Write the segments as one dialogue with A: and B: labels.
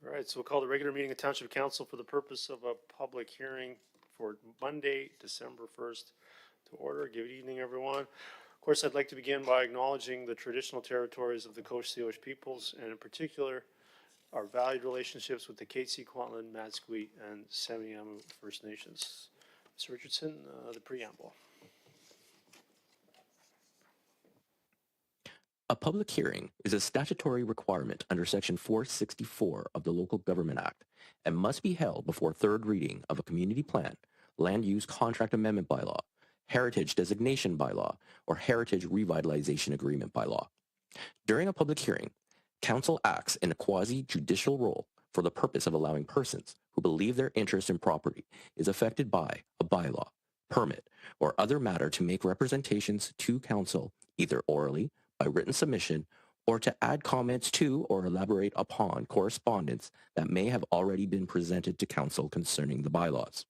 A: All right, so we'll call the regular meeting of Township Council for the purpose of a public hearing for Monday, December 1st to order. Good evening, everyone. Of course, I'd like to begin by acknowledging the traditional territories of the Coast Salish peoples, and in particular, our valued relationships with the Katzie, Kwantlen, Matsqui, and Semiahmoo First Nations. Mr. Richardson, the preamble.
B: A public hearing is a statutory requirement under Section 464 of the Local Government Act and must be held before third reading of a community plan, land use contract amendment bylaw, heritage designation bylaw, or heritage revitalization agreement bylaw. During a public hearing, Council acts in a quasi-judicial role for the purpose of allowing persons who believe their interest in property is affected by a bylaw, permit, or other matter to make representations to Council either orally, by written submission, or to add comments to or elaborate upon correspondence that may have already been presented to Council concerning the bylaws.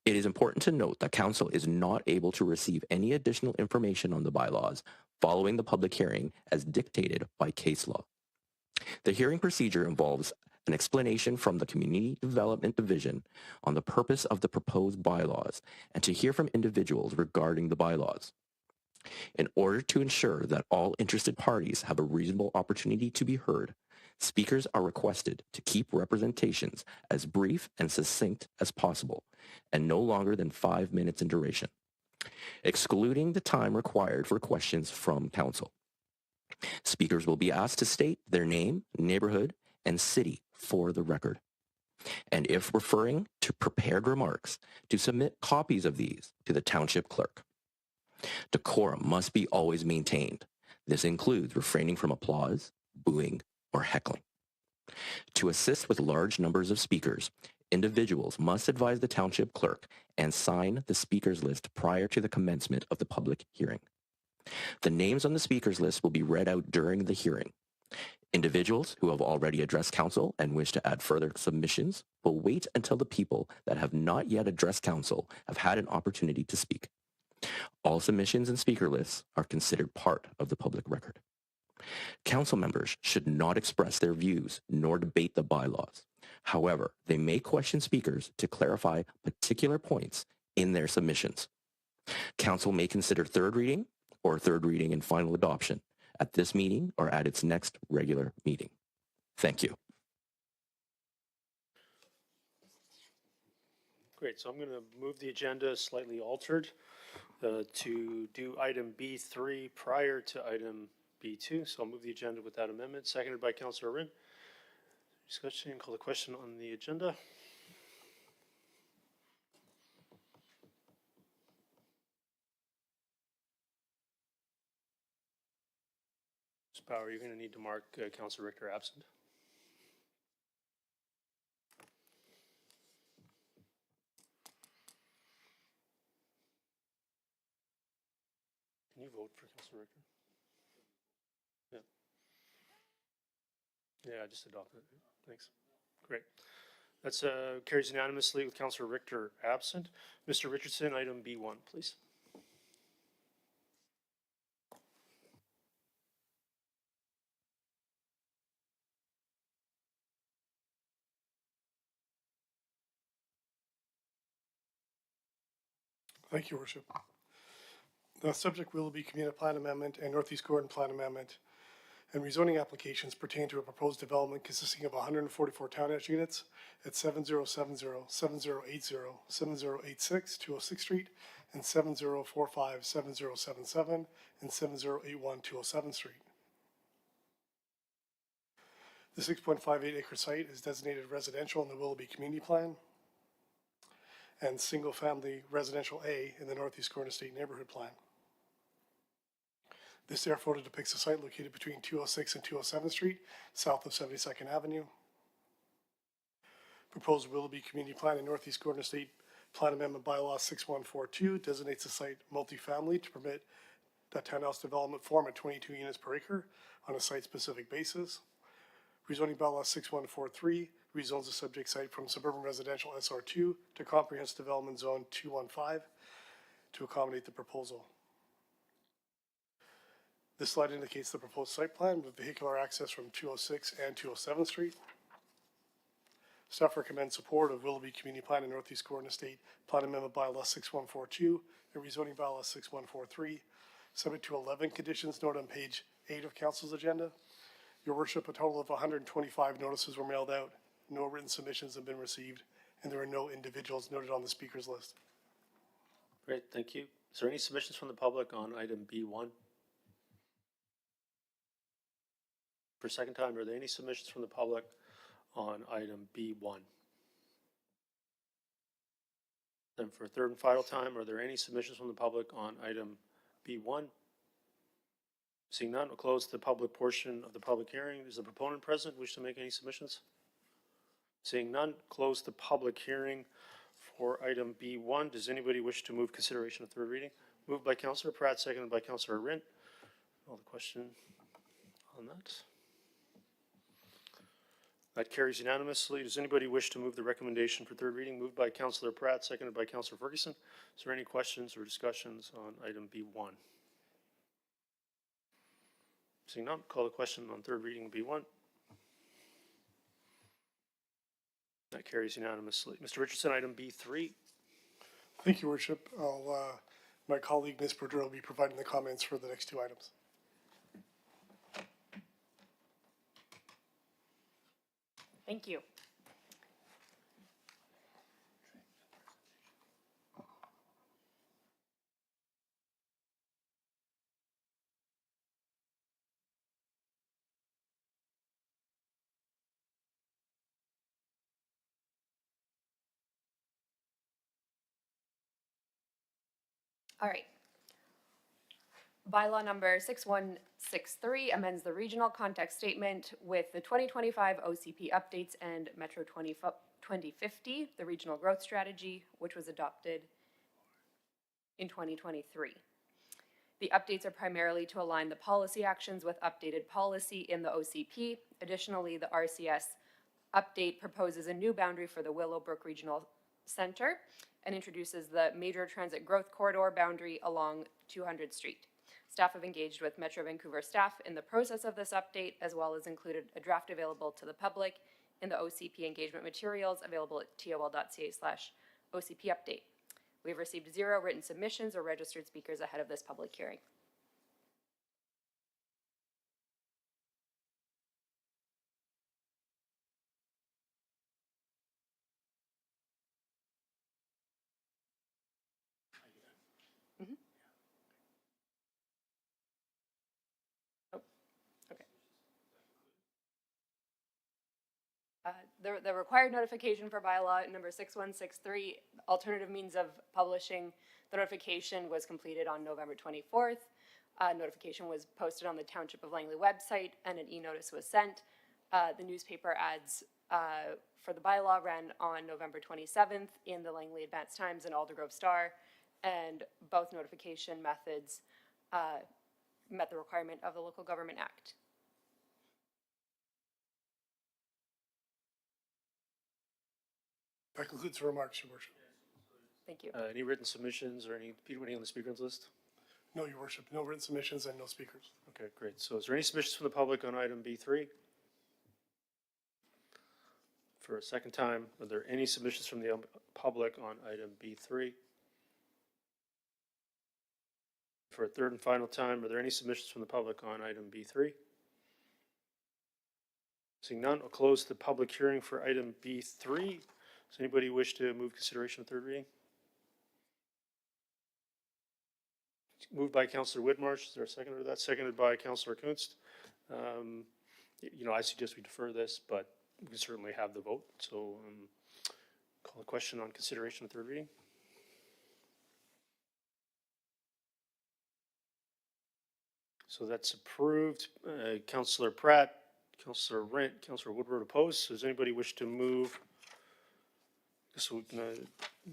B: It is important to note that Council is not able to receive any additional information on the bylaws following the public hearing as dictated by case law. The hearing procedure involves an explanation from the Community Development Division on the purpose of the proposed bylaws and to hear from individuals regarding the bylaws. In order to ensure that all interested parties have a reasonable opportunity to be heard, speakers are requested to keep representations as brief and succinct as possible and no longer than 5 minutes in duration, excluding the time required for questions from Council. Speakers will be asked to state their name, neighborhood, and city for the record. And if referring to prepared remarks, to submit copies of these to the Township Clerk. Decorum must be always maintained. This includes refraining from applause, booing, or heckling. To assist with large numbers of speakers, individuals must advise the Township Clerk and sign the speakers list prior to the commencement of the public hearing. The names on the speakers list will be read out during the hearing. Individuals who have already addressed Council and wish to add further submissions will wait until the people that have not yet addressed Council have had an opportunity to speak. All submissions and speaker lists are considered part of the public record. Council members should not express their views nor debate the bylaws. However, they may question speakers to clarify particular points in their submissions. Council may consider third reading or third reading and final adoption at this meeting or at its next regular meeting. Thank you.
A: Great, so I'm going to move the agenda slightly altered to do item B3 prior to item B2. So I'll move the agenda with that amendment. Seconded by Councillor Rin. Discussion, call the question on the agenda. Ms. Power, you're going to need to mark Councillor Richter absent. Can you vote for Councillor Richter? Yeah. Yeah, I just adopted it. Thanks. Great. That's carries unanimously with Councillor Richter absent. Mr. Richardson, item B1, please.
C: Thank you, Worship. The subject will be Community Plan Amendment and Northeast Gordon Plan Amendment, and rezoning applications pertain to a proposed development consisting of 144 townhouse units at 7070, 7080, 7086, 206 Street, and 7045, 7077, and 7081, 207 Street. The 6.58 acre site is designated residential in the Willoughby Community Plan and single family residential A in the Northeast Gordon Estate Neighborhood Plan. This air photo depicts a site located between 206 and 207 Street, south of 72nd Avenue. Proposed Willoughby Community Plan and Northeast Gordon Estate Plan Amendment Bylaw 6142 designates the site multifamily to permit the townhouse development form at 22 units per acre on a site-specific basis. Rezoning Bylaw 6143 rezones the subject site from suburban residential SR2 to comprehensive development zone 215 to accommodate the proposal. This slide indicates the proposed site plan with vehicular access from 206 and 207 Street. Staff recommends support of Willoughby Community Plan and Northeast Gordon Estate Plan Amendment Bylaw 6142 and rezoning Bylaw 6143, subject to 11 conditions noted on page 8 of Council's agenda. Your Worship, a total of 125 notices were mailed out. No written submissions have been received, and there are no individuals noted on the speakers list.
A: Great, thank you. Is there any submissions from the public on item B1? For a second time, are there any submissions from the public on item B1? Then for a third and final time, are there any submissions from the public on item B1? Seeing none, we'll close the public portion of the public hearing. Is the proponent present? Wish to make any submissions? Seeing none, close the public hearing for item B1. Does anybody wish to move consideration of third reading? Moved by Councillor Pratt, seconded by Councillor Rint. All the question on that? That carries unanimously. Does anybody wish to move the recommendation for third reading? Moved by Councillor Pratt, seconded by Councillor Ferguson. Is there any questions or discussions on item B1? Seeing none, call the question on third reading of B1. That carries unanimously. Mr. Richardson, item B3.
C: Thank you, Worship. My colleague, Ms. Brodeur, will be providing the comments for the next two items.
D: Thank you. All right. Bylaw number 6163 amends the regional context statement with the 2025 OCP updates and Metro 2050, the regional growth strategy, which was adopted in 2023. The updates are primarily to align the policy actions with updated policy in the OCP. Additionally, the RCS update proposes a new boundary for the Willowbrook Regional Center and introduces the major transit growth corridor boundary along 200 Street. Staff have engaged with Metro Vancouver staff in the process of this update, as well as included a draft available to the public in the OCP engagement materials available at tol.ca/OCP update. We have received 0 written submissions or registered speakers ahead of this public hearing. The required notification for bylaw number 6163, alternative means of publishing the notification was completed on November 24th. Notification was posted on the Township of Langley website and an e-notice was sent. The newspaper ads for the bylaw ran on November 27th in the Langley Advance Times and Aldergrove Star, and both notification methods met the requirement of the Local Government Act.
C: That concludes the remarks, Your Worship.
D: Thank you.
A: Any written submissions or anybody on the speakers list?
C: No, Your Worship. No written submissions and no speakers.
A: Okay, great. So is there any submissions from the public on item B3? For a second time, are there any submissions from the public on item B3? For a third and final time, are there any submissions from the public on item B3? Seeing none, I'll close the public hearing for item B3. Does anybody wish to move consideration of third reading? Moved by Councillor Whitmarsh. Is there a seconder to that? Seconded by Councillor Kunst. I suggest we defer this, but we can certainly have the vote. So call a question on consideration of third reading. So that's approved. Councillor Pratt, Councillor Rint, Councillor Woodward opposed. So does anybody wish to move? So we're going to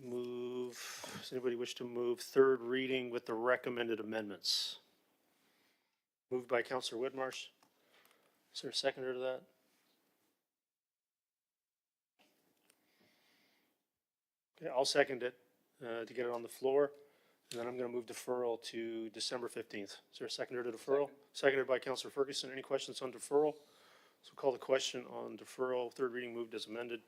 A: move, does anybody wish to move third reading with the recommended amendments? Moved by Councillor Whitmarsh. Is there a seconder to that? Okay, I'll second it to get it on the floor. And then I'm going to move deferral to December 15th. Is there a seconder to deferral? Seconded by Councillor Ferguson. Any questions on deferral? So call the question on deferral. Third reading moved as amended.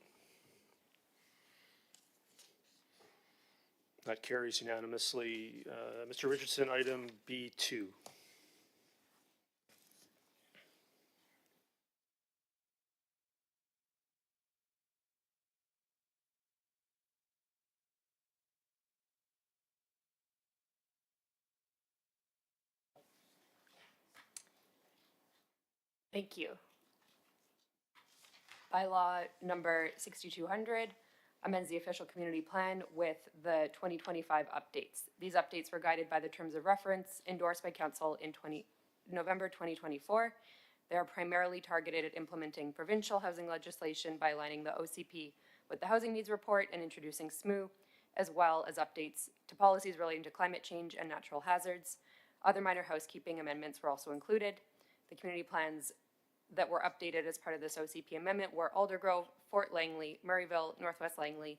A: That carries unanimously. Mr. Richardson, item B2.
D: Thank you. Bylaw number 6200 amends the official community plan with the 2025 updates. These updates were guided by the terms of reference endorsed by council in November 2024. They are primarily targeted at implementing provincial housing legislation by aligning the OCP with the housing needs report and introducing SMU, as well as updates to policies relating to climate change and natural hazards. Other minor housekeeping amendments were also included. The community plans that were updated as part of this OCP amendment were Aldergrove, Fort Langley, Murrayville, Northwest Langley,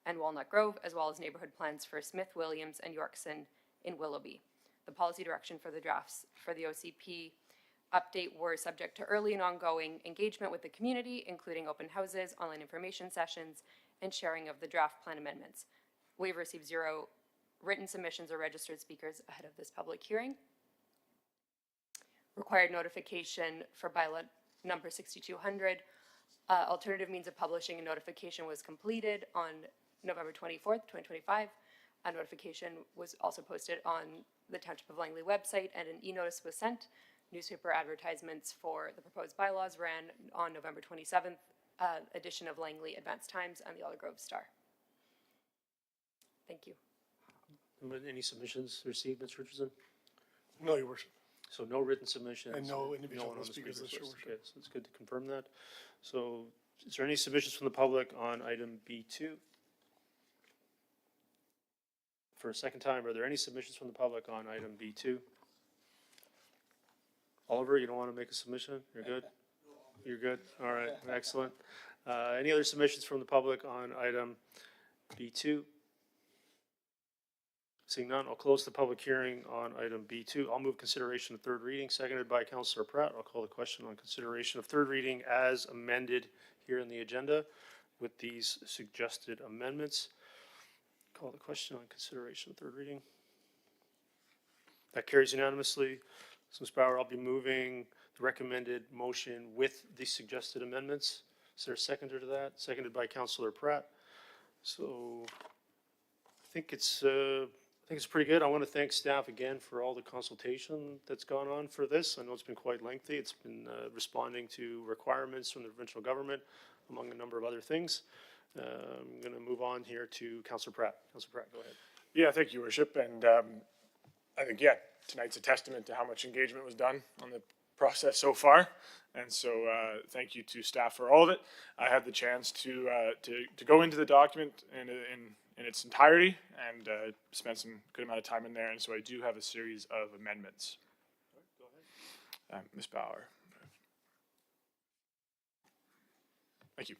D: and Walnut Grove, as well as neighborhood plans for Smith, Williams, and Yorkson in Willoughby. The policy direction for the drafts for the OCP update were subject to early and ongoing engagement with the community, including open houses, online information sessions, and sharing of the draft plan amendments. We've received 0 written submissions or registered speakers ahead of this public hearing. Required notification for bylaw number 6200. Alternative means of publishing a notification was completed on November 24th, 2025. A notification was also posted on the Township of Langley website, and an e-notice was sent. Newspaper advertisements for the proposed bylaws ran on November 27th, edition of Langley Advanced Times and the Aldergrove Star. Thank you.
A: Any submissions received, Mr. Richardson?
C: No, Your Worship.
A: So no written submissions?
C: And no
A: one
C: individual
A: on the
C: speakers list, Your
A: list.
C: Worship.
A: Okay, so it's good to confirm that. So is there any submissions from the public on item B2? For a second time, are there any submissions from the public on item B2? Oliver, you don't want to make a submission? You're good? You're good? All right, excellent. Any other submissions from the public on item B2? Seeing none, I'll close the public hearing on item B2. I'll move consideration of third reading, seconded by Councillor Pratt. I'll call the question on consideration of third reading as amended here in the agenda with these suggested amendments. Call the question on consideration of third reading. That carries unanimously. So, Ms. Bauer, I'll be moving the recommended motion with the suggested amendments. Is there a seconder to that? Seconded by Councillor Pratt. So I think it's pretty good. I want to thank staff again for all the consultation that's gone on for this. I know it's been quite lengthy. It's been responding to requirements from the provincial government, among a number of other things. I'm going to move on here to Councillor Pratt. Councillor Pratt, go ahead.
E: Yeah, thank you, Worship. And I think, tonight's a testament to how much engagement was done on the process so far. And so thank you to staff for all of it. I had the chance to go into the document in its entirety and spent some good amount of time in there. And so I do have a series of amendments.
A: Go ahead.
E: Ms. Bauer. Thank you.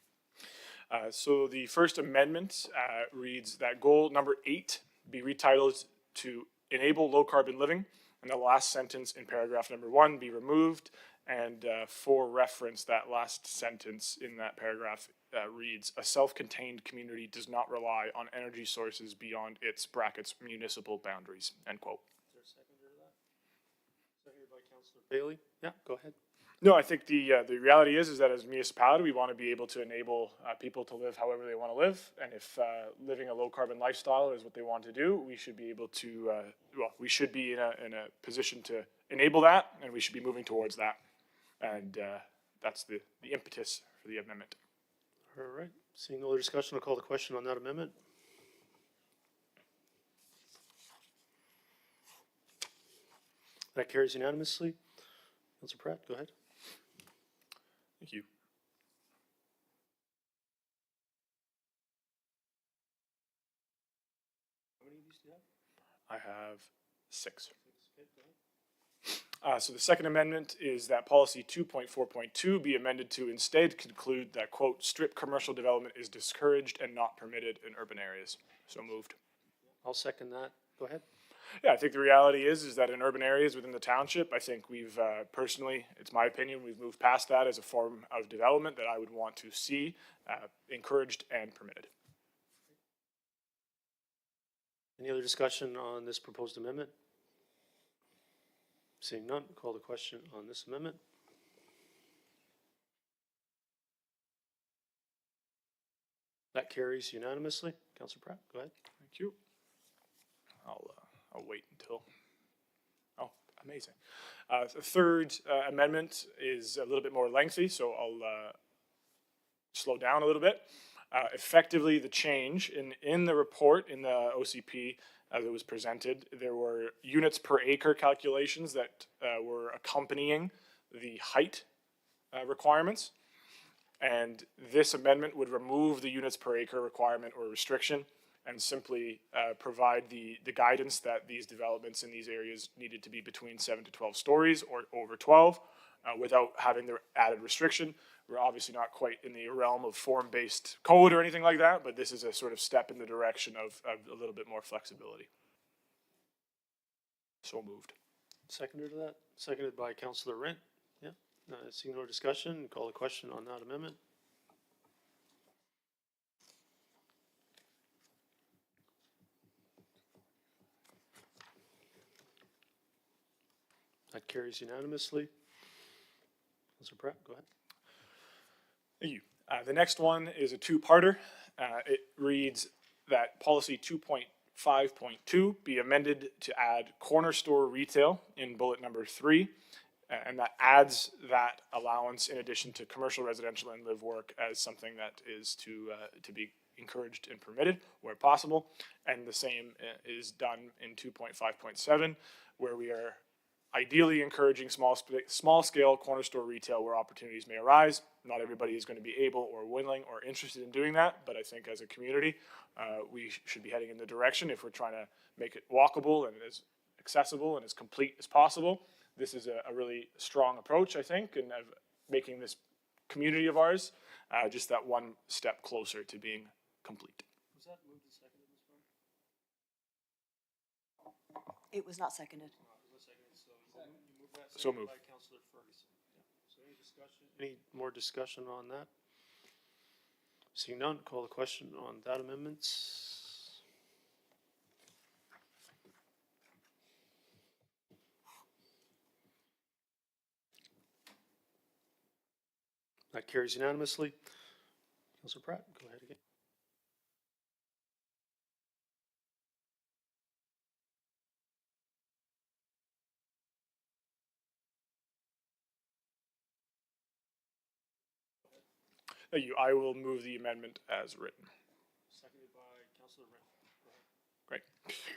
E: So the first amendment reads that goal number 8 be retitled to enable low carbon living, and the last sentence in paragraph number 1 be removed. And for reference, that last sentence in that paragraph reads, a self-contained community does not rely on energy sources beyond its brackets municipal boundaries, end quote.
A: Is there a seconder to that? Seconded by Councillor Bailey. Yeah, go ahead.
E: No, I think the reality is that as a municipality, we want to be able to enable people to live however they want to live. And if living a low carbon lifestyle is what they want to do, we should be able to, we should be in a position to enable that, and we should be moving towards that. And that's the impetus for the amendment.
A: All right. Seeing no other discussion, I'll call the question on that amendment. That carries unanimously. Councillor Pratt, go ahead.
E: Thank you.
A: How many of these do you have?
E: I have 6. So the second amendment is that policy 2.4.2 be amended to instead conclude that, quote, strip commercial development is discouraged and not permitted in urban areas. So moved.
A: I'll second that. Go ahead.
E: Yeah, I think the reality is that in urban areas within the township, I think we've personally, it's my opinion, we've moved past that as a form of development that I would want to see encouraged and permitted.
A: Any other discussion on this proposed amendment? Seeing none, call the question on this amendment. That carries unanimously. Councillor Pratt, go ahead.
E: Thank you. I'll wait until, oh, amazing. The third amendment is a little bit more lengthy, so I'll slow down a little bit. Effectively, the change in the report, in the OCP that was presented, there were units per acre calculations that were accompanying the height requirements. And this amendment would remove the units per acre requirement or restriction and simply provide the guidance that these developments in these areas needed to be between 7 to 12 stories or over 12 without having the added restriction. We're obviously not quite in the realm of form-based code or anything like that, but this is a sort of step in the direction of a little bit more flexibility. So moved.
A: Seconder to that? Seconded by Councillor Rent. Yeah. Seeing no discussion, call the question on that amendment. That carries unanimously. Councillor Pratt, go ahead.
E: Thank you. The next one is a two-parter. It reads that policy 2.5.2 be amended to add corner store retail in bullet number 3, and that adds that allowance in addition to commercial, residential, and live work as something that is to be encouraged and permitted where possible. And the same is done in 2.5.7, where we are ideally encouraging small scale corner store retail where opportunities may arise. Not everybody is going to be able or willing or interested in doing that, but I think as a community, we should be heading in the direction, if we're trying to make it walkable and as accessible and as complete as possible. This is a really strong approach, I think, and of making this community of ours just that one step closer to being complete.
A: Was that moved and seconded, Ms. Brown?
F: It was not seconded.
E: So moved.
A: By Councillor Ferguson. Yeah. So any discussion? Any more discussion on that? Seeing none, call the question on that amendment. That carries unanimously. Councillor Pratt, go ahead again.
E: Thank you. I will move the amendment as written.
A: Seconded by Councillor Rent.
E: Great.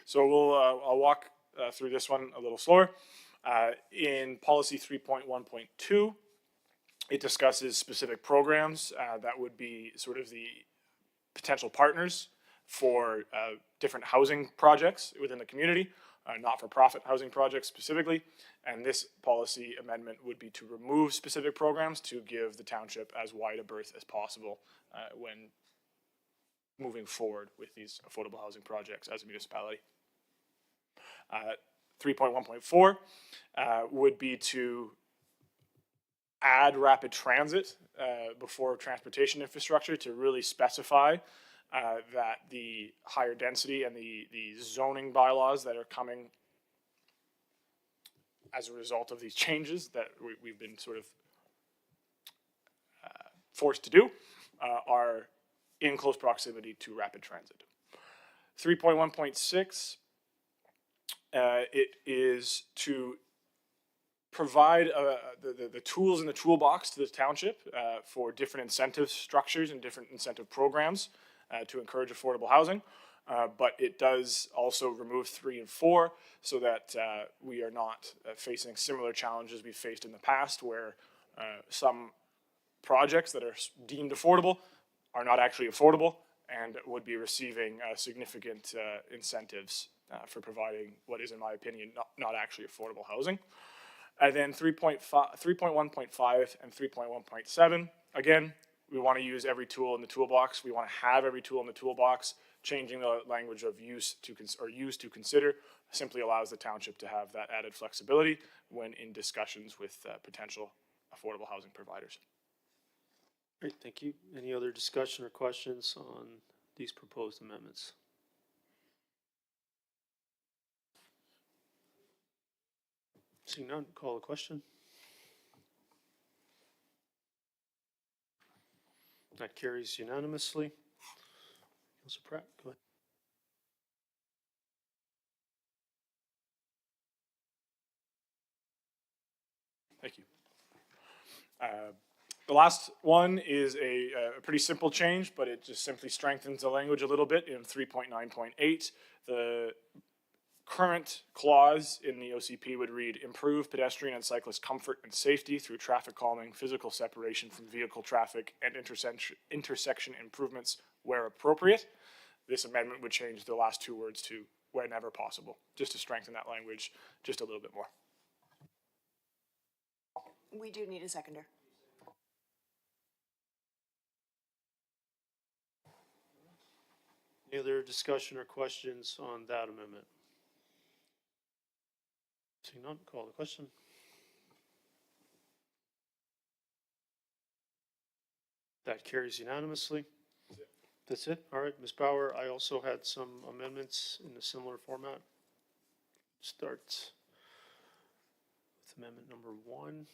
E: So I'll walk through this one a little slower. In policy 3.1.2, it discusses specific programs that would be sort of the potential partners for different housing projects within the community, not-for-profit housing projects specifically. And this policy amendment would be to remove specific programs to give the township as wide a berth as possible when moving forward with these affordable housing projects as a municipality. 3.1.4 would be to add rapid transit before transportation infrastructure to really specify that the higher density and the zoning bylaws that are coming as a result of these changes that we've been sort of forced to do are in close proximity to rapid transit. 3.1.6, it is to provide the tools in the toolbox to the township for different incentive structures and different incentive programs to encourage affordable housing. But it does also remove 3 and 4 so that we are not facing similar challenges we've faced in the past, where some projects that are deemed affordable are not actually affordable and would be receiving significant incentives for providing what is, in my opinion, not actually affordable housing. And then 3.1.5 and 3.1.7, again, we want to use every tool in the toolbox. We want to have every tool in the toolbox. Changing the language of use to consider simply allows the township to have that added flexibility when in discussions with potential affordable housing providers.
A: Great, thank you. Any other discussion or questions on these proposed amendments? Seeing none, call the question. That carries unanimously. Councilor Pratt, go ahead.
E: Thank you. The last one is a pretty simple change, but it just simply strengthens the language a little bit in 3.9.8. The current clause in the OCP would read, improve pedestrian and cyclist comfort and safety through traffic calming, physical separation from vehicle traffic, and intersection improvements where appropriate. This amendment would change the last two words to whenever possible, just to strengthen that language just a little bit more.
F: We do need a seconder.
A: Any other discussion or questions on that amendment? Seeing none, call the question. That carries unanimously. That's it? All right, Ms. Bauer, I also had some amendments in a similar format. Start with amendment number 1.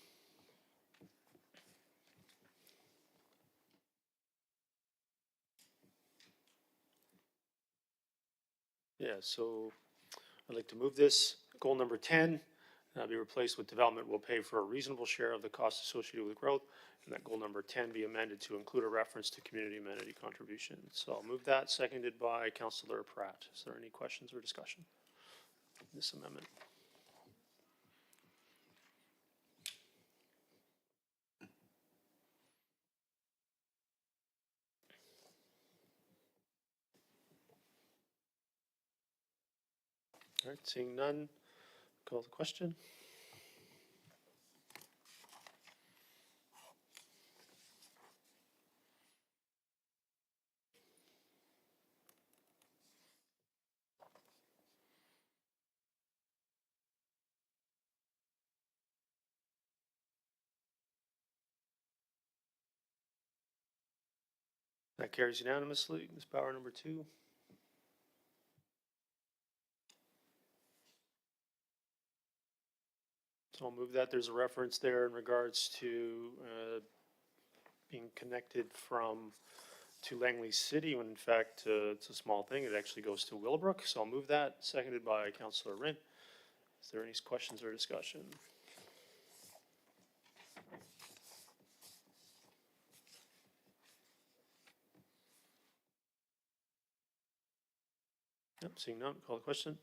A: Yeah, so I'd like to move this. Goal number 10 be replaced with development will pay for a reasonable share of the costs associated with growth. And that goal number 10 be amended to include a reference to community amenity contributions. So I'll move that, seconded by Councilor Pratt. Is there any questions or discussion on this amendment? All right, seeing none, call the question. That carries unanimously. Ms. Bauer, number 2. So I'll move that. There's a reference there in regards to being connected to Langley City, when in fact it's a small thing. It actually goes to Willowbrook. So I'll move that, seconded by Councilor Rint. Is there any questions or discussion? Yep, seeing none, call the question.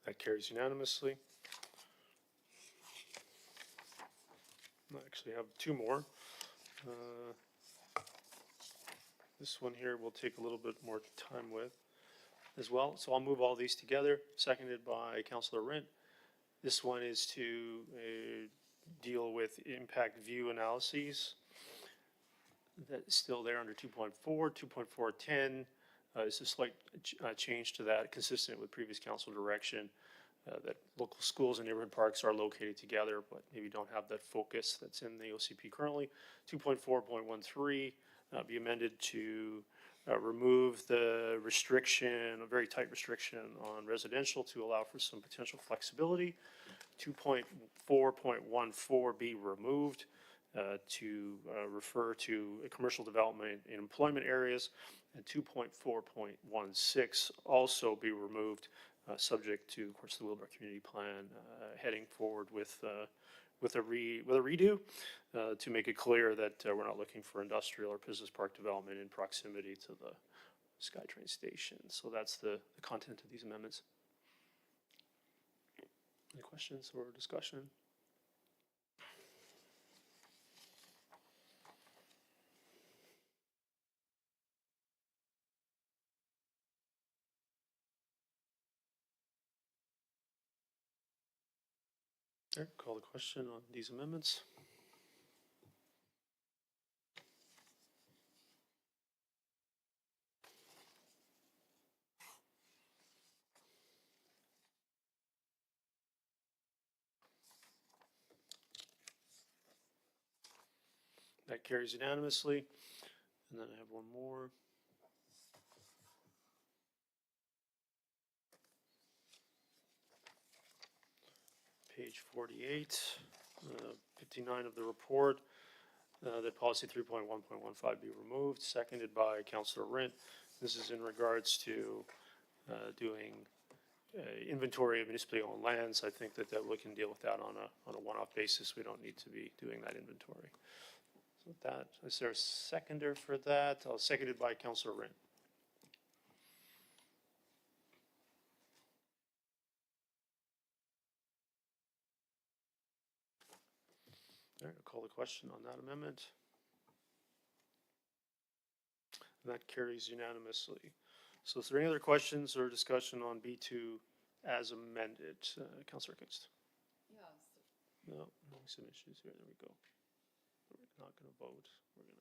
A: That carries unanimously. I actually have 2 more. This one here we'll take a little bit more time with as well. So I'll move all these together, seconded by Councilor Rint. This one is to deal with impact view analyses. That's still there under 2.4, 2.410. It's a slight change to that, consistent with previous council direction, that local schools and neighborhood parks are located together, but maybe don't have that focus that's in the OCP currently. 2.4.13 be amended to remove the restriction, a very tight restriction on residential to allow for some potential flexibility. 2.4.14 be removed to refer to a commercial development in employment areas. And 2.4.16 also be removed, subject to, of course, the Willowbrook Community Plan heading forward with a redo to make it clear that we're not looking for industrial or business park development in proximity to the SkyTrain station. So that's the content of these amendments. Any questions or discussion? All right, call the question on these amendments. That carries unanimously. And then I have one more. page 48, 59 of the report, that policy 3.1.15 be removed, seconded by Councillor Rint. This is in regards to doing inventory of municipally owned lands. I think that we can deal with that on a one-off basis. We don't need to be doing that inventory. So with that, is there a seconder for that? Seconded by Councillor Rint. All right, I'll call the question on that amendment. And that carries unanimously. So is there any other questions or discussion on B2 as amended? Councillor Kunst? No, some issues here. There we go. We're not going to vote. We're going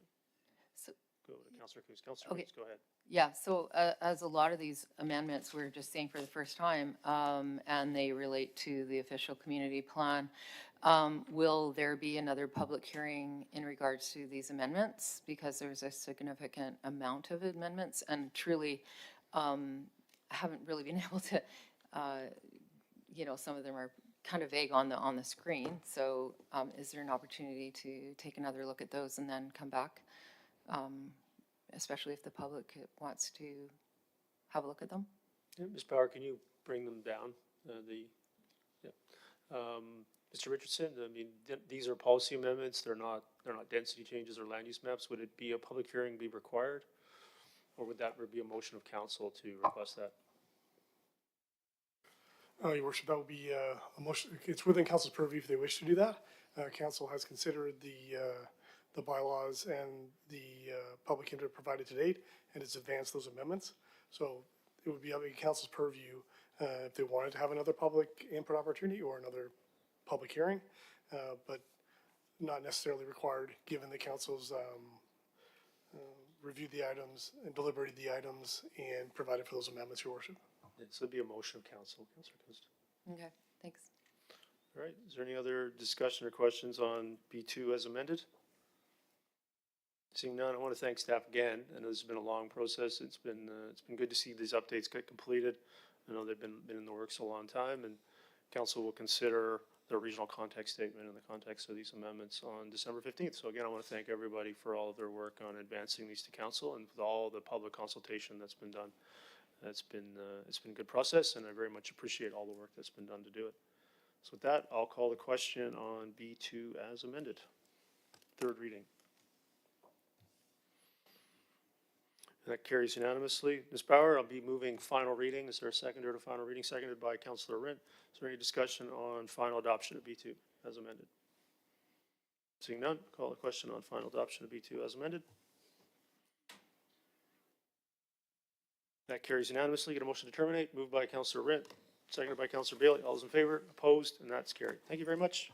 G: So,
A: to go to Councillor Kunst. Councillor
G: Okay.
A: Kunst, go ahead.
G: yeah, so as a lot of these amendments, we're just saying for the first time, and they relate to the official community plan, will there be another public hearing in regards to these amendments? Because there's a significant amount of amendments, and truly haven't really been able to, some of them are kind of vague on the screen. So is there an opportunity to take another look at those and then come back? Especially if the public wants to have a look at them?
A: Yeah, Ms. Power, can you bring them down? Mr. Richardson, I mean, these are policy amendments. They're not density changes or land use maps. Would it be a public hearing be required? Or would that be a motion of council to request that?
C: Your worship, that would be a motion, it's within council's purview if they wish to do that. Council has considered the bylaws and the public input provided to date, and it's advanced those amendments. So it would be up to council's purview if they wanted to have another public input opportunity or another public hearing, but not necessarily required, given the council's reviewed the items and deliberated the items and provided for those amendments, your worship.
A: So it'd be a motion of council. Councillor Kunst.
G: Okay, thanks.
A: All right, is there any other discussion or questions on B2 as amended? Seeing none, I want to thank staff again. I know this has been a long process. It's been good to see these updates get completed. I know they've been in the works a long time, and council will consider the regional context statement in the context of these amendments on December 15th. So again, I want to thank everybody for all of their work on advancing these to council and for all the public consultation that's been done. It's been a good process, and I very much appreciate all the work that's been done to do it. So with that, I'll call the question on B2 as amended. Third reading. And that carries unanimously. Ms. Bauer, I'll be moving final reading. Is there a seconder to final reading? Seconded by Councillor Rint. Is there any discussion on final adoption of B2 as amended? Seeing none, call the question on final adoption of B2 as amended. That carries unanimously. Get a motion to terminate. Moved by Councillor Rint, seconded by Councillor Bailey. All those in favor? Opposed? And that's carried. Thank you very much.